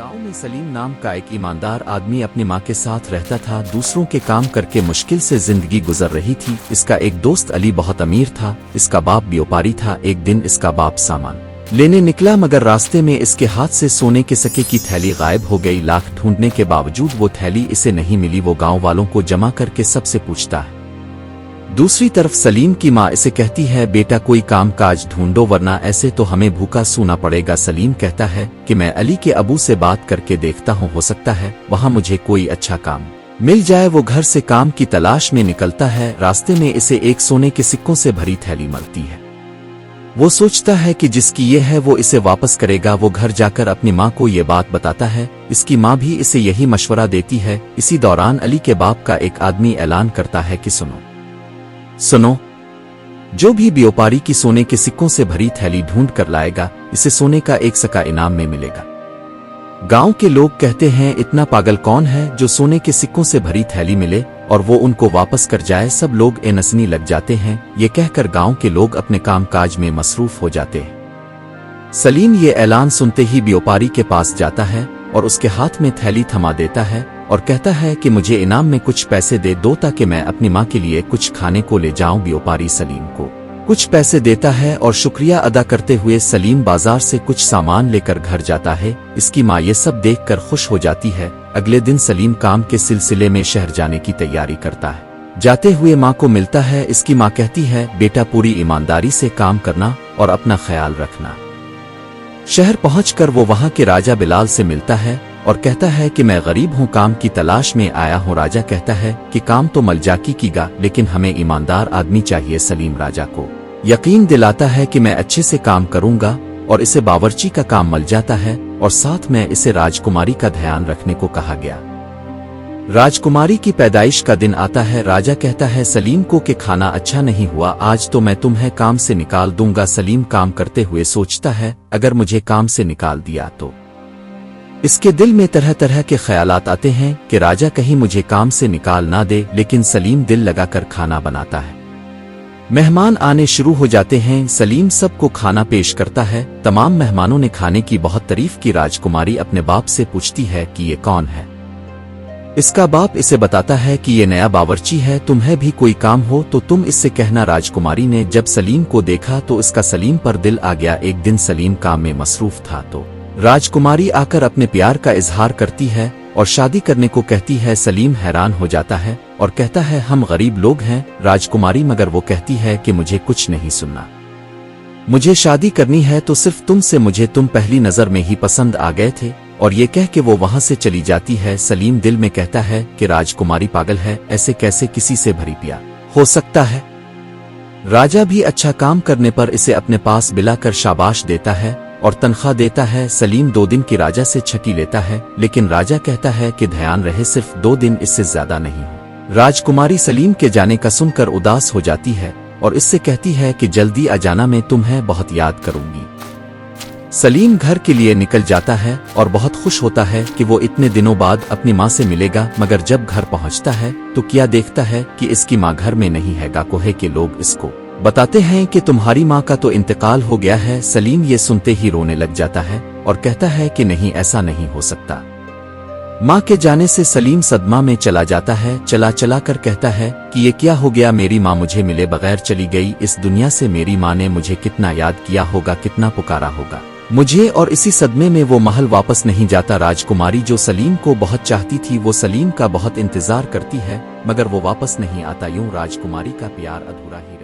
गांव में सलीम नाम का एक ईमानदार आदमी अपनी माँ के साथ रहता था। दूसरों के काम करके मुश्किल से जिंदगी गुजर रही थी। इसका एक दोस्त अली बहुत अमीर था। इसका बाप व्यापारी था। एक दिन इसका बाप सामान लेने निकला, मगर रास्ते में इसके हाथ से सोने के सिक्के की थैली गायब हो गई। लाख ढूंढने के बावजूद वो थैली इसे नहीं मिली। वो गांव वालों को जमा करके सबसे पूछता है। दूसरी तरफ सलीम की माँ इसे कहती है, बेटा कोई काम काज ढूंढो वरना ऐसे तो हमें भूखा सूना पड़ेगा। सलीम कहता है कि मैं अली के अबू से बात करके देखता हूँ, हो सकता है वहाँ मुझे कोई अच्छा काम मिल जाए। वो घर से काम की तलाश में निकलता है। रास्ते में इसे एक सोने के सिक्कों से भरी थैली मिलती है। वो सोचता है कि जिसकी ये है वो इसे वापस करेगा। वो घर जाकर अपनी माँ को ये बात बताता है। इसकी माँ भी इसे यही मशवरा देती है। इसी दौरान अली के बाप का एक आदमी ऐलान करता है कि सुनो, जो भी व्यापारी की सोने के सिक्कों से भरी थैली ढूंढ कर लाएगा, इसे सोने का एक सिक्का इनाम में मिलेगा। गांव के लोग कहते हैं, इतना पागल कौन है जो सोने के सिक्कों से भरी थैली मिले और वो उनको वापस कर जाए। सब लोग नसनी लग जाते हैं। ये कहकर गांव के लोग अपने कामकाज में मसरूफ हो जाते हैं। सलीम ये ऐलान सुनते ही व्यापारी के पास जाता है और उसके हाथ में थैली थमा देता है और कहता है कि मुझे इनाम में कुछ पैसे दे दो ताकि मैं अपनी माँ के लिए कुछ खाने को ले जाऊं। व्यापारी सलीम को कुछ पैसे देता है और शुक्रिया अदा करते हुए सलीम बाजार से कुछ सामान लेकर घर जाता है। इसकी माँ ये सब देखकर खुश हो जाती है। अगले दिन सलीम काम के सिलसिले में शहर जाने की तैयारी करता है। जाते हुए माँ को मिलता है। इसकी माँ कहती है, बेटा पूरी ईमानदारी से काम करना और अपना ख्याल रखना। शहर पहुंचकर वो वहां के राजा बिलाल से मिलता है और कहता है कि मैं गरीब हूं, काम की तलाश में आया हूं। राजा कहता है कि काम तो मलजाकी कीगा, लेकिन हमें ईमानदार आदमी चाहिए। सलीम राजा को यकीन दिलाता है कि मैं अच्छे से काम करूंगा और इसे बावर्ची का काम मिल जाता है और साथ में इसे राजकुमारी का ध्यान रखने को कहा गया। राजकुमारी की पैदाइश का दिन आता है। राजा कहता है सलीम को कि खाना अच्छा नहीं हुआ, आज तो मैं तुम्हें काम से निकाल दूंगा। सलीम काम करते हुए सोचता है, अगर मुझे काम से निकाल दिया तो। इसके दिल में तरह तरह के ख्यालात आते हैं कि राजा कहीं मुझे काम से निकाल ना दे, लेकिन सलीम दिल लगाकर खाना बनाता है। मेहमान आने शुरू हो जाते हैं। सलीम सबको खाना पेश करता है। तमाम मेहमानों ने खाने की बहुत तारीफ की। राजकुमारी अपने बाप से पूछती है कि ये कौन है। इसका बाप इसे बताता है कि ये नया बावर्ची है, तुम्हें भी कोई काम हो तो तुम इससे कहना। राजकुमारी ने जब सलीम को देखा तो इसका सलीम पर दिल आ गया। एक दिन सलीम काम में मसरूफ था तो राजकुमारी आकर अपने प्यार का इजहार करती है और शादी करने को कहती है। सलीम हैरान हो जाता है और कहता है, हम गरीब लोग हैं राजकुमारी, मगर वो कहती है कि मुझे कुछ नहीं सुनना, मुझे शादी करनी है तो सिर्फ तुमसे। मुझे तुम पहली नजर में ही पसंद आ गए थे। और ये कह के वो वहां से चली जाती है। सलीम दिल में कहता है कि राजकुमारी पागल है, ऐसे कैसे किसी से भरी प्यार हो सकता है। राजा भी अच्छा काम करने पर इसे अपने पास बुलाकर शाबाश देता है और तनख्वाह देता है। सलीम 2 दिन की राजा से छुट्टी लेता है, लेकिन राजा कहता है कि ध्यान रहे सिर्फ 2 दिन, इससे ज्यादा नहीं हो। राजकुमारी सलीम के जाने का सुनकर उदास हो जाती है और इससे कहती है कि जल्दी आ जाना, मैं तुम्हें बहुत याद करूंगी। सलीम घर के लिए निकल जाता है और बहुत खुश होता है कि वो इतने दिनों बाद अपनी माँ से मिलेगा। मगर जब घर पहुंचता है तो क्या देखता है कि इसकी माँ घर में नहीं है। गाकोहे के लोग इसको बताते हैं कि तुम्हारी माँ का तो इंतकाल हो गया है। सलीम ये सुनते ही रोने लग जाता है और कहता है कि नहीं, ऐसा नहीं हो सकता। माँ के जाने से सलीम सदमा में चला जाता है। चला चला कर कहता है कि ये क्या हो गया, मेरी माँ मुझे मिले बगैर चली गई इस दुनिया से। मेरी माँ ने मुझे कितना याद किया होगा, कितना पुकारा होगा मुझे। और इसी सदमे में वो महल वापस नहीं जाता। राजकुमारी जो सलीम को बहुत चाहती थी, वो सलीम का बहुत इंतजार करती है, मगर वो वापस नहीं आता। यूं राजकुमारी का प्यार अधूरा ही